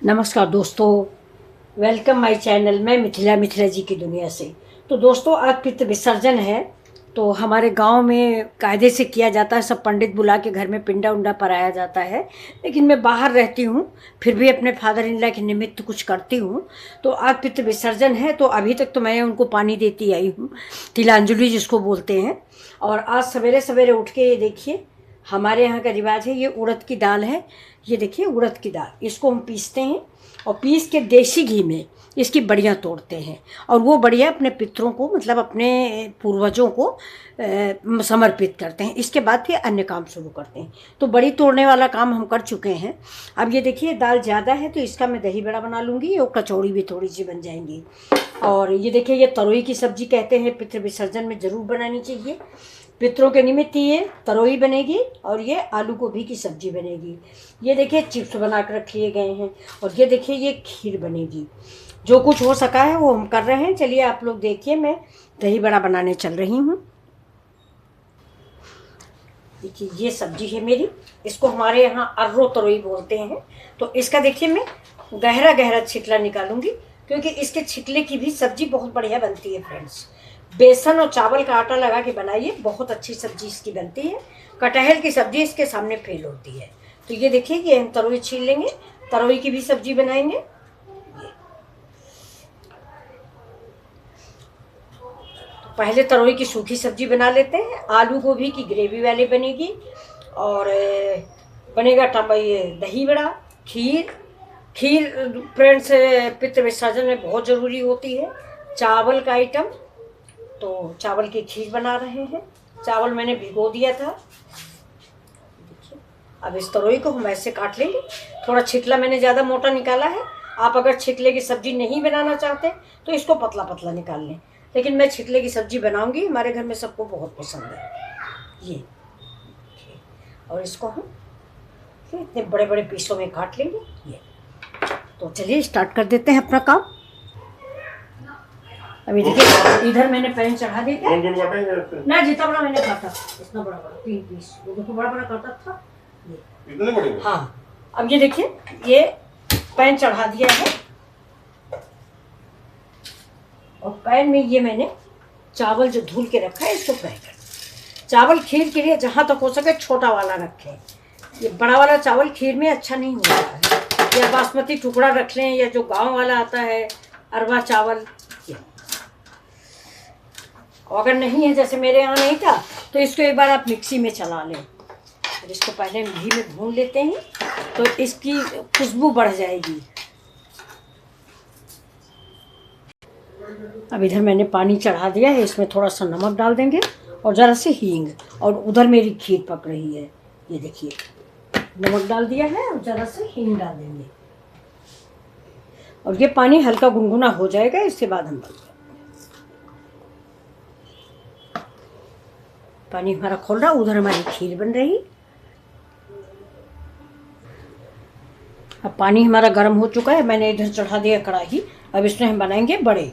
नमस्कार दोस्तों, welcome my channel. मैं मिथिला जी की दुनिया से। तो दोस्तों, आज पितृ विसर्जन है। तो हमारे गांव में कायदे से किया जाता है, सब पंडित बुला के घर में पिंडा उंडा पराया जाता है। लेकिन मैं बाहर रहती हूँ, फिर भी अपने फादर इन लॉ के निमित्त कुछ करती हूँ। तो आज पितृ विसर्जन है, तो अभी तक तो मैं उनको पानी देती आई हूँ, तिलांजलि जिसको बोलते हैं। और आज सवेरे सवेरे उठ के ये देखिए, हमारे यहाँ का रिवाज है, ये उड़द की दाल है। ये देखिए उड़द की दाल, इसको हम पीसते हैं और पीस के देसी घी में इसकी बड़ियाँ तोड़ते हैं। और वो बड़ियाँ अपने पितरों को, मतलब अपने पूर्वजों को समर्पित करते हैं। इसके बाद फिर अन्य काम शुरू करते हैं। तो बड़ी तोड़ने वाला काम हम कर चुके हैं। अब ये देखिए दाल ज़्यादा है, तो इसका मैं दही बड़ा बना लूँगी और कचौड़ी भी थोड़ी सी बन जाएंगी। और ये देखिए, ये तरोई की सब्जी कहते हैं, पितृ विसर्जन में ज़रूर बनानी चाहिए। पितरों के निमित्त ये तरोई बनेगी और ये आलू गोभी की सब्जी बनेगी। ये देखिए चिप्स बना कर रख लिए गए हैं। और ये देखिए ये खीर बनेगी। जो कुछ हो सका है वो हम कर रहे हैं। चलिए आप लोग देखिए, मैं दही बड़ा बनाने चल रही हूँ। देखिए ये सब्जी है मेरी, इसको हमारे यहाँ अर्रो तरोई बोलते हैं। तो इसका देखिए मैं गहरा गहरा छिकला निकालूंगी, क्योंकि इसके छिकले की भी सब्जी बहुत बढ़िया बनती है फ्रेंड्स। बेसन और चावल का आटा लगा के बनाइए, बहुत अच्छी सब्जी इसकी बनती है। कटहल की सब्जी इसके सामने फेल होती है। तो ये देखिए, ये हम तरोई छील लेंगे, तरोई की भी सब्जी बनाएंगे। तो पहले तरोई की सूखी सब्जी बना लेते हैं। आलू गोभी की ग्रेवी वाली बनेगी। और बनेगा ये दही बड़ा, खीर। खीर फ्रेंड्स पितृ विसर्जन में बहुत ज़रूरी होती है। चावल का आइटम, तो चावल की खीर बना रहे हैं। चावल मैंने भिगो दिया था। देखिए, अब इस तरोई को हम ऐसे काट लेंगे। थोड़ा छिकला मैंने ज़्यादा मोटा निकाला है। आप अगर छिकले की सब्ज़ी नहीं बनाना चाहते तो इसको पतला पतला निकाल लें, लेकिन मैं छिकले की सब्ज़ी बनाऊंगी। हमारे घर में सबको बहुत पसंद है ये। और इसको हम इतने बड़े बड़े पीसों में काट लेंगे ये। तो चलिए स्टार्ट कर देते हैं अपना काम। अभी देखिए, इधर मैंने पैन चढ़ा दिया ना, जितना बड़ा मैंने काटा, इतना बड़ा बड़ा 3 पीस, वो देखो बड़ा बड़ा काटा था ये। इतने बड़े? हाँ, अब ये देखिए, ये पैन चढ़ा दिया है और पैन में ये मैंने चावल जो धुल के रखा है इसको फ्राई कर। चावल खीर के लिए जहाँ तक हो सके छोटा वाला रखें। ये बड़ा वाला चावल खीर में अच्छा नहीं होता है। या बासमती टुकड़ा रख लें, या जो गाँव वाला आता है अरवा चावल। और अगर नहीं है, जैसे मेरे यहाँ नहीं था, तो इसको एक बार आप मिक्सी में चला लें। और इसको पहले घी में भून लेते हैं, तो इसकी खुशबू बढ़ जाएगी। अब इधर मैंने पानी चढ़ा दिया है, इसमें थोड़ा सा नमक डाल देंगे और ज़रा से हींग। और उधर मेरी खीर पक रही है, ये देखिए, नमक डाल दिया है और ज़रा से हींग डाल देंगे। और ये पानी हल्का गुनगुना हो जाएगा, इसके बाद हम बंद। पानी हमारा खोल रहा, उधर हमारी खीर बन रही। अब पानी हमारा गर्म हो चुका है, मैंने इधर चढ़ा दिया कढ़ाई। अब इसमें हम बनाएंगे बड़े।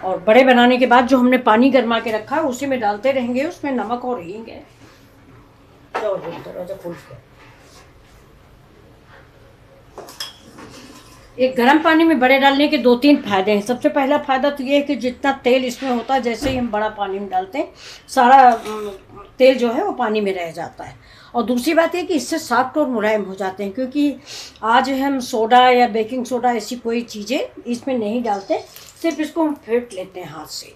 और बड़े बनाने के बाद जो हमने पानी गर्मा के रखा है उसी में डालते रहेंगे। उसमें नमक और हींग है। दरवाजा खोल के, एक गर्म पानी में बड़े डालने के 2-3 फायदे हैं। सबसे पहला फायदा तो ये है कि जितना तेल इसमें होता है, जैसे ही हम बड़ा पानी में डालते हैं, सारा तेल जो है वो पानी में रह जाता है। और दूसरी बात ये कि इससे सॉफ्ट और मुलायम हो जाते हैं, क्योंकि आज हम सोडा या बेकिंग सोडा ऐसी कोई चीज़ें इसमें नहीं डालते, सिर्फ इसको हम फेंट लेते हैं हाथ से।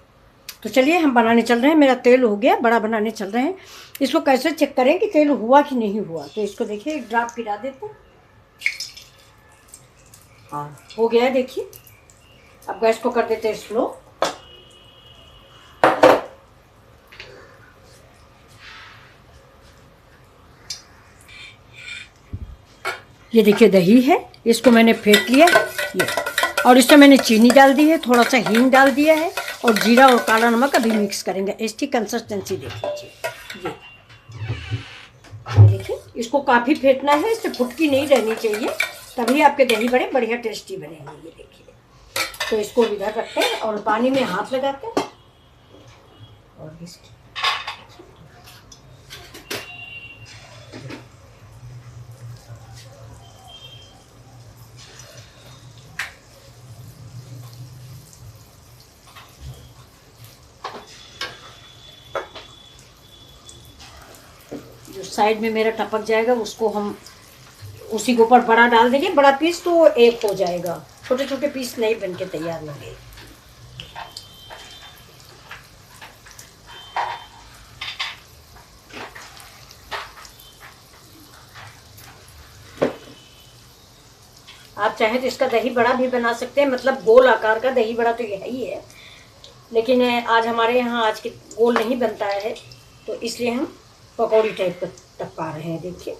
तो चलिए हम बनाने चल रहे हैं। मेरा तेल हो गया, बड़ा बनाने चल रहे हैं। इसको कैसे चेक करें कि तेल हुआ कि नहीं हुआ, तो इसको देखिए एक ड्राप गिरा देते हैं। हाँ, हो गया है, देखिए। अब गैस को कर देते हैं स्लो। ये देखिए दही है, इसको मैंने फेंट लिया ये। और इसमें मैंने चीनी डाल दी है, थोड़ा सा हींग डाल दिया है और जीरा और काला नमक अभी मिक्स करेंगे। इसकी कंसिस्टेंसी देख लीजिए ये देखिए। इसको काफ़ी फेंटना है, इससे फुटकी नहीं रहनी चाहिए, तभी आपके दही बड़े बढ़िया टेस्टी बनेंगे। ये देखिए, तो इसको इधर रखते हैं और पानी में हाथ लगाते हैं और इसकी जो साइड में मेरा टपक जाएगा उसको हम उसी के ऊपर बड़ा डाल देंगे। बड़ा पीस तो एक हो जाएगा, छोटे छोटे पीस नहीं बन के तैयार होंगे। आप चाहे तो इसका दही बड़ा भी बना सकते हैं, मतलब गोल आकार का दही बड़ा तो यह ही है, लेकिन आज हमारे यहाँ आज के गोल नहीं बनता है तो इसलिए हम पकौड़ी टाइप का टपका रहे हैं। देखिए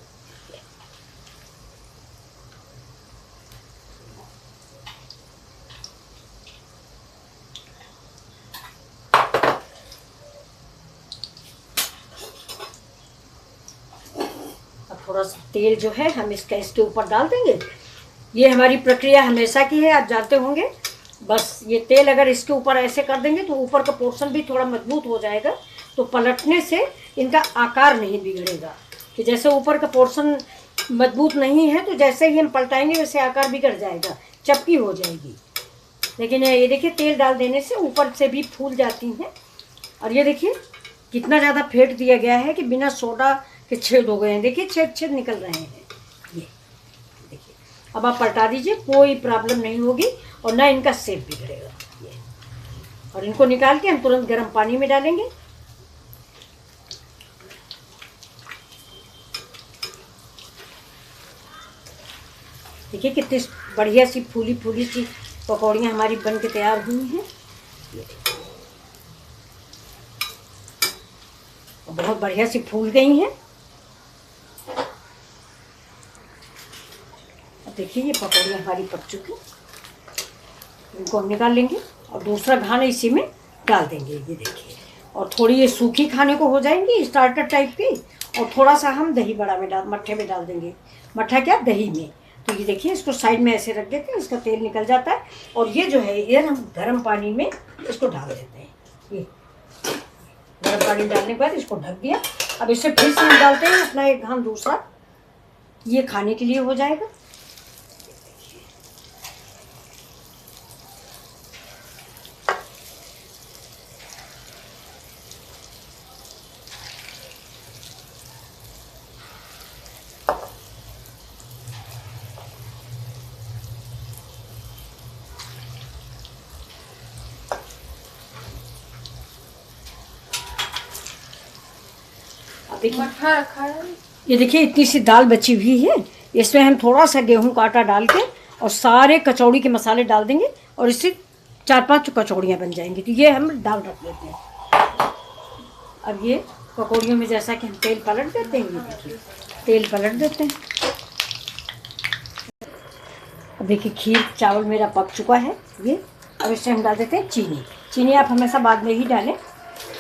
अब थोड़ा सा तेल जो है हम इसके ऊपर डाल देंगे। ये हमारी प्रक्रिया हमेशा की है, आप जानते होंगे। बस ये तेल अगर इसके ऊपर ऐसे कर देंगे तो ऊपर का पोर्शन भी थोड़ा मजबूत हो जाएगा, तो पलटने से इनका आकार नहीं बिगड़ेगा। कि जैसे ऊपर का पोर्शन मजबूत नहीं है तो जैसे ही हम पलटाएंगे वैसे आकार बिगड़ जाएगा, चपकी हो जाएगी। लेकिन ये देखिए तेल डाल देने से ऊपर से भी फूल जाती हैं। और ये देखिए कितना ज़्यादा फेंट दिया गया है कि बिना सोडा के छेद हो गए हैं। देखिए छेद छेद निकल रहे हैं। ये देखिए अब आप पलटा दीजिए, कोई प्रॉब्लम नहीं होगी और ना इनका शेप बिगड़ेगा। ये और इनको निकाल के हम तुरंत गर्म पानी में डालेंगे। देखिए कितनी बढ़िया सी फूली फूली सी पकौड़ियाँ हमारी बन के तैयार हुई हैं। ये देखिए बहुत बढ़िया सी फूल गई हैं। अब देखिए ये पकौड़ियाँ हमारी पक चुकी, इनको हम निकाल लेंगे और दूसरा घाना इसी में डाल देंगे। ये देखिए और थोड़ी ये सूखी खाने को हो जाएंगी स्टार्टर टाइप की, और थोड़ा सा हम दही बड़ा में मट्ठे में डाल देंगे। मट्ठा क्या, दही में। तो ये देखिए इसको साइड में ऐसे रख देते हैं, इसका तेल निकल जाता है। और ये जो है ये हम गर्म पानी में इसको डाल देते हैं। ये गर्म पानी डालने के बाद इसको ढक दिया। अब इसे फिर से हम डालते हैं अपना एक घान दूसरा, ये खाने के लिए हो जाएगा। मट्ठा रखा है। ये देखिए इतनी सी दाल बची हुई है, इसमें हम थोड़ा सा गेहूं का आटा डाल के और सारे कचौड़ी के मसाले डाल देंगे और इससे 4-5 कचौड़ियाँ बन जाएंगी। तो ये हम दाल रख देते हैं। अब ये पकौड़ियों में जैसा कि हम तेल पलट देते हैं, ये देखिए तेल पलट देते हैं। अब देखिए खीर चावल मेरा पक चुका है। ये अब इससे हम डाल देते हैं चीनी। चीनी आप हमेशा बाद में ही डालें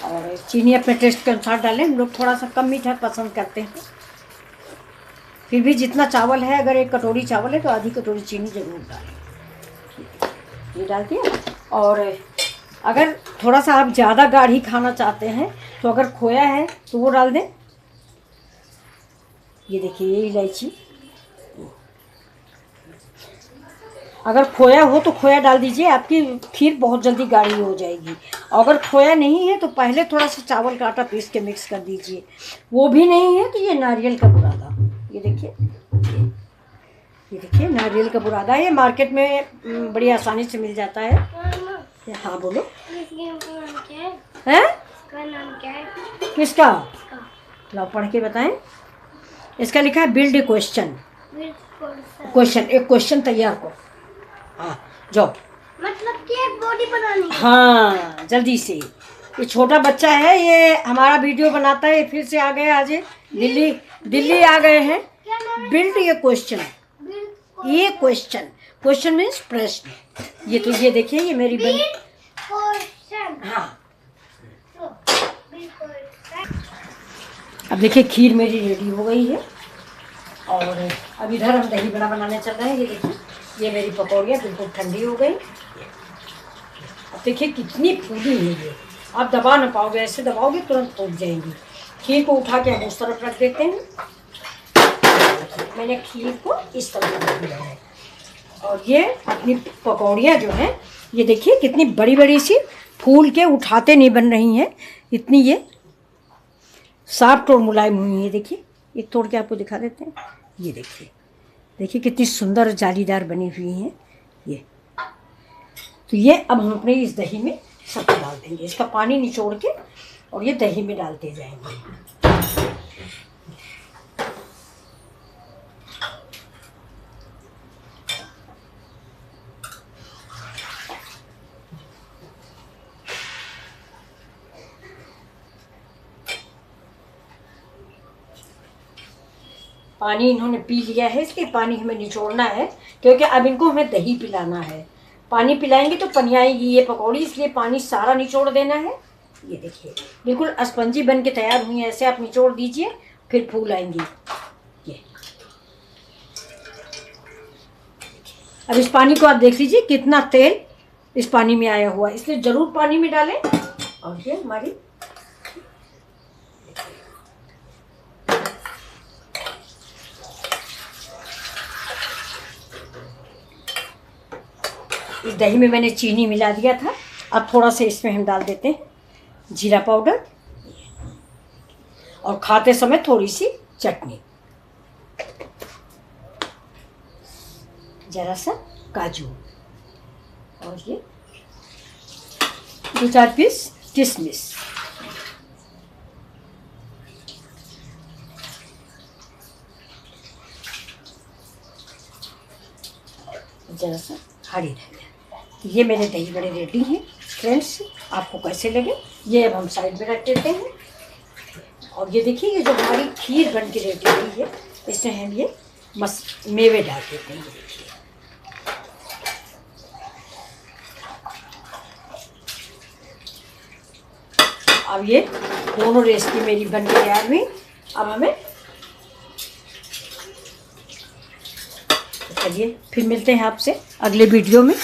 और चीनी अपने टेस्ट के अनुसार डालें। हम लोग थोड़ा सा कम मीठा पसंद करते हैं, फिर भी जितना चावल है, अगर 1 कटोरी चावल है तो आधी कटोरी चीनी ज़रूर डालें। ये डाल दिया। और अगर थोड़ा सा आप ज़्यादा गाढ़ी खाना चाहते हैं तो अगर खोया है तो वो डाल दें। ये देखिए ये इलायची, अगर खोया हो तो खोया डाल दीजिए, आपकी खीर बहुत जल्दी गाढ़ी हो जाएगी। अगर खोया नहीं है तो पहले थोड़ा सा चावल का आटा पीस के मिक्स कर दीजिए। वो भी नहीं है तो ये नारियल का बुरादा, ये देखिए, ये देखिए नारियल का बुरादा, ये मार्केट में बड़ी आसानी से मिल जाता है। हाँ बोलो, है क्या है? किसका? लो पढ़ के बताएं। इसका लिखा है बिल्ड ए क्वेश्चन। क्वेश्चन, एक क्वेश्चन तैयार करो। हाँ जाओ, मतलब कि एक बॉडी बनानी है। हाँ जल्दी से। ये छोटा बच्चा है, ये हमारा वीडियो बनाता है, फिर से आ गए आज दिल्ली आ गए हैं। बिल्ड ये क्वेश्चन, ये क्वेश्चन मीन्स प्रश्न। ये तो ये देखिए ये मेरी बन, हाँ अब देखिए खीर मेरी रेडी हो गई है। और अब इधर हम दही बड़ा बनाने चल रहे हैं। ये देखिए ये मेरी पकौड़ियाँ बिल्कुल ठंडी हो गई। अब देखिए कितनी फूली है ये, आप दबा ना पाओगे, ऐसे दबाओगे तुरंत फूल जाएंगी। खीर को उठा के हम उस तरफ रख देते हैं। मैंने खीर को इस तरफ रख दिया है और ये अपनी पकौड़ियाँ जो हैं ये देखिए कितनी बड़ी बड़ी सी फूल के उठाते नहीं बन रही हैं, इतनी ये सॉफ्ट और मुलायम हुई है। देखिए एक तोड़ के आपको दिखा देते हैं। ये देखिए, देखिए कितनी सुंदर जालीदार बनी हुई हैं ये। तो ये अब हम अपने इस दही में सबको डाल देंगे, इसका पानी निचोड़ के और ये दही में डालते जाएंगे। पानी इन्होंने पी लिया है, इसलिए पानी हमें निचोड़ना है, क्योंकि अब इनको हमें दही पिलाना है। पानी पिलाएंगे तो पनियाएगी ये पकौड़ी, इसलिए पानी सारा निचोड़ देना है। ये देखिए बिल्कुल स्पंजी बन के तैयार हुई है, ऐसे आप निचोड़ दीजिए फिर फूल आएंगी ये। अब इस पानी को आप देख लीजिए कितना तेल इस पानी में आया हुआ है, इसलिए ज़रूर पानी में डालें। और ये हमारी इस दही में मैंने चीनी मिला दिया था। अब थोड़ा सा इसमें हम डाल देते हैं जीरा पाउडर और खाते समय थोड़ी सी चटनी, जरा सा काजू और ये 2-4 पीस किशमिश। जरा सा हरी धनिया। ये मेरे दही बड़े रेडी हैं फ्रेंड्स, आपको कैसे लगे ये अब हम साइड में रख देते हैं। और ये देखिए ये जो हमारी खीर बन के रेडी हुई है, इसमें हम ये मेवे डाल देते हैं। देखिए अब ये दोनों रेसिपी मेरी बन के तैयार हुई। अब हमें चलिए फिर मिलते हैं आपसे अगले वीडियो में।